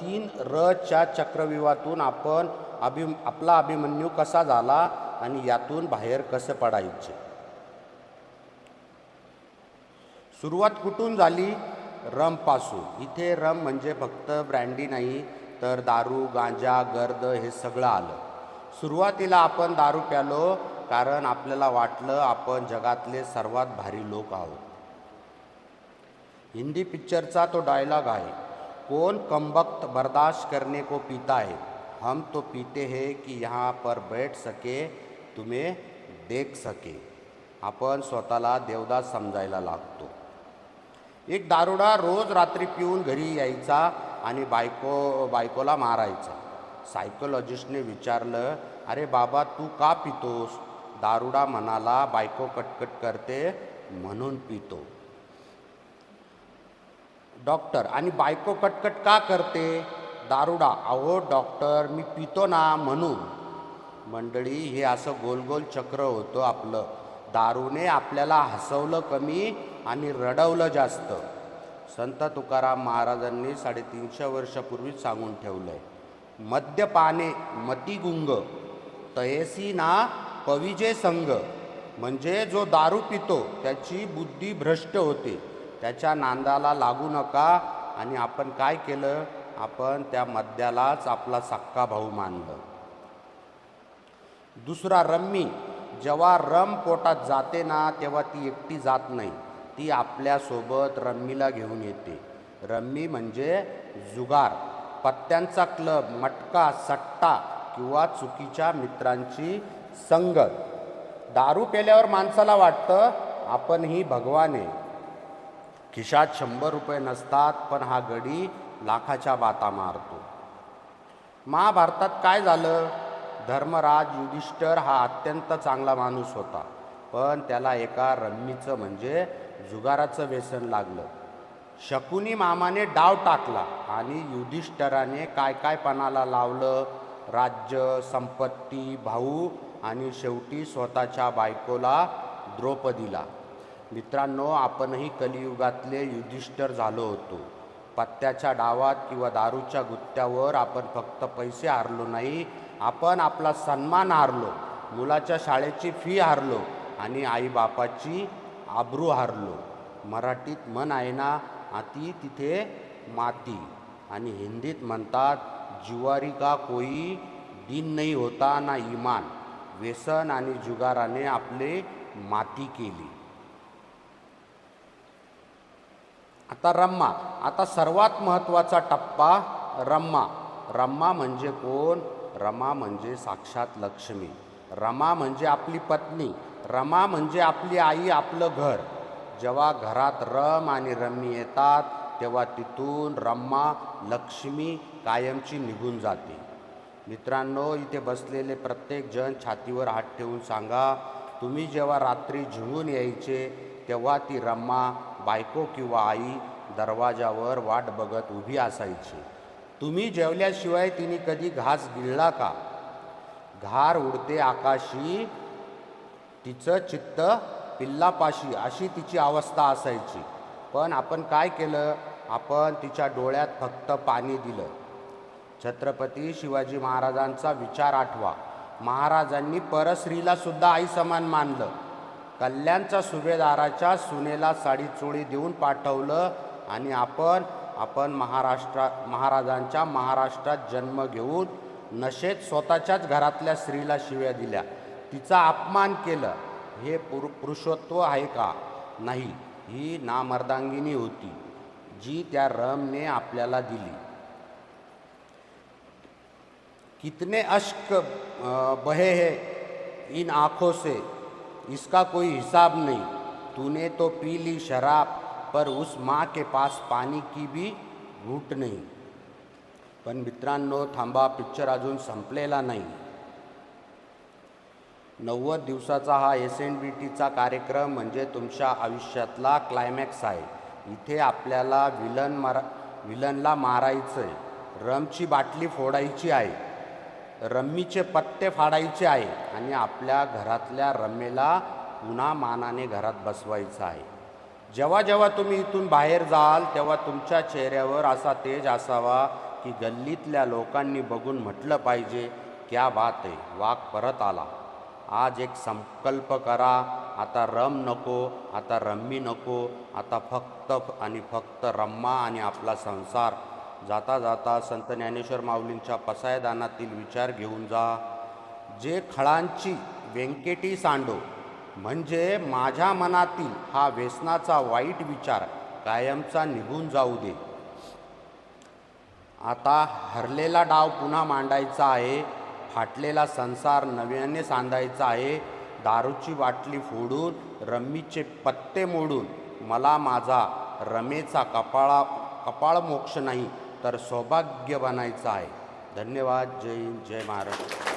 तीन रच्या चक्रव्यूहातून आपण आपला अभिमन्यू कसा झाला आणि यातून बाहेर कसे पडायचे. सुरुवात कुठून झाली? रमपासून. इथे रम म्हणजे फक्त ब्रँडी नाही तर दारू, गांजा, गर्द हे सगळं आलं. सुरुवातीला आपण दारू प्यालो कारण आपल्याला वाटलं आपण जगातले सर्वात भारी लोक आहोत. हिंदी पिक्चरचा तो डायलॉग आहे, कौन कमबख्त बर्दाश्त करने को पीता है, हम तो पीते हैं कि यहाँ पर बैठ सके, तुम्हें देख सके. आपण स्वतःला देवदास समजायला लागतो. एक दारुडा रोज रात्री पिऊन घरी यायचा आणि बायकोला मारायचा. सायकोलॉजिस्टने विचारलं, अरे बाबा तू का पितोस? दारुडा म्हणाला, बायको कटकट करते म्हणून पितो. डॉक्टर, आणि बायको कटकट का करते? दारुडा, अहो डॉक्टर मी पितो ना म्हणून. मंडळी, हे असं गोलगोल चक्र होतं आपलं. दारूने आपल्याला हसवलं कमी आणि रडवलं जास्त. संत तुकाराम महाराजांनी 350 वर्षापूर्वीच सांगून ठेवलं आहे, मद्यपाने मती गुंग तयसी ना पविजे संग. म्हणजे जो दारू पितो त्याची बुद्धी भ्रष्ट होते, त्याच्या नांदाला लागू नका. आणि आपण काय केलं? आपण त्या मद्यालाच आपला सक्का भाऊ मानलं. दुसरा रम्मी. जेव्हा रम पोटात जाते ना तेव्हा ती एकटी जात नाही, ती आपल्यासोबत रम्मीला घेऊन येते. रम्मी म्हणजे जुगार, पत्त्यांचा क्लब, मटका, सट्टा किंवा चुकीच्या मित्रांची संगत. दारू पेल्यावर माणसाला वाटतं आपणही भगवान आहे. खिशात 100 रुपये नसतात पण हा गडी लाखाच्या बाता मारतो. महाभारतात काय झालं? धर्मराज युधिष्ठिर हा अत्यंत चांगला माणूस होता, पण त्याला एका रम्मीचं म्हणजे जुगाराचं व्यसन लागलं. शकुनी मामाने डाव टाकला आणि युधिष्ठिराने काय काय पणाला लावलं, राज्य, संपत्ती, भाऊ आणि शेवटी स्वतःच्या बायकोला द्रौपदीला. मित्रांनो, आपणही कलियुगातले युधिष्ठिर झालो होतो. पत्त्याच्या डावात किंवा दारूच्या गुत्त्यावर आपण फक्त पैसे हारलो नाही, आपण आपला सन्मान हारलो, मुलाच्या शाळेची फी हारलो आणि आईबापाची आबरू हारलो. मराठीत म्हण आहे ना, आती तिथे माती, आणि हिंदीत म्हणतात, जुआरी का कोई दिन नहीं होता ना ईमान. व्यसन आणि जुगाराने आपले माती केली. आता रम्मा. आता सर्वात महत्त्वाचा टप्पा रम्मा. रम्मा म्हणजे कोण? रमा म्हणजे साक्षात लक्ष्मी. रमा म्हणजे आपली पत्नी. रमा म्हणजे आपली आई, आपलं घर. जेव्हा घरात रम आणि रम्मी येतात तेव्हा तिथून रम्मा, लक्ष्मी कायमची निघून जाते. मित्रांनो, इथे बसलेले प्रत्येक जण छातीवर हात ठेवून सांगा, तुम्ही जेव्हा रात्री झिंगून यायचे तेव्हा ती रम्मा, बायको किंवा आई दरवाजावर वाट बघत उभी असायची. तुम्ही जेवल्याशिवाय तिने कधी घास गिळला का? घार उडते आकाशी, तिचं चित्त पिल्लापाशी, अशी तिची अवस्था असायची. पण आपण काय केलं? आपण तिच्या डोळ्यात फक्त पाणी दिलं. छत्रपती शिवाजी महाराजांचा विचार आठवा. महाराजांनी परस्त्रीला सुद्धा आई समान मानलं. कल्याणच्या सुभेदाराच्या सुनेला साडीचोळी देऊन पाठवलं. आणि आपण महाराजांच्या महाराष्ट्रात जन्म घेऊन नशेत स्वतःच्याच घरातल्या स्त्रीला शिव्या दिल्या, तिचा अपमान केलं. हे पुरुषत्व आहे का? नाही, ही नामर्दांगिनी होती जी त्या रमने आपल्याला दिली. कितने अश्क बहे हैं इन आँखों से, इसका कोई हिसाब नहीं. तूने तो पी ली शराब, पर उस माँ के पास पानी की भी घूट नाही. पण मित्रांनो थांबा, पिक्चर अजून संपलेला नाही. 90 दिवसाचा हा SNBTचा कार्यक्रम म्हणजे तुमच्या आयुष्यातला क्लायमॅक्स आहे. इथे आपल्याला विलनला मारायचं आहे, रमची बाटली फोडायची आहे, रम्मीचे पत्ते फाडायचे आहे आणि आपल्या घरातल्या रम्मेला पुन्हा मानाने घरात बसवायचं आहे. जेव्हा जेव्हा तुम्ही इथून बाहेर जाल तेव्हा तुमच्या चेहऱ्यावर असा तेज असावा की गल्लीतल्या लोकांनी बघून म्हटलं पाहिजे, क्या बात आहे, वाघ परत आला. आज एक संकल्प करा, आता रम नको, आता रम्मी नको, आता फक्त आणि फक्त रम्मा आणि आपला संसार. जाता जाता संत ज्ञानेश्वर माऊलींच्या पसायदानातील विचार घेऊन जा. जे खळांची व्यंकेटी सांडो, म्हणजे माझ्या मनातील हा व्यसनाचा वाईट विचार कायमचा निघून जाऊ दे. आता हरलेला डाव पुन्हा मांडायचा आहे, फाटलेला संसार नव्याने सांधायचा आहे. दारूची बाटली फोडून, रम्मीचे पत्ते मोडून मला माझा रमेचा कपाळ मोक्ष नाही तर सौभाग्य बनायचं आहे. धन्यवाद. जय हिंद, जय महाराष्ट्र.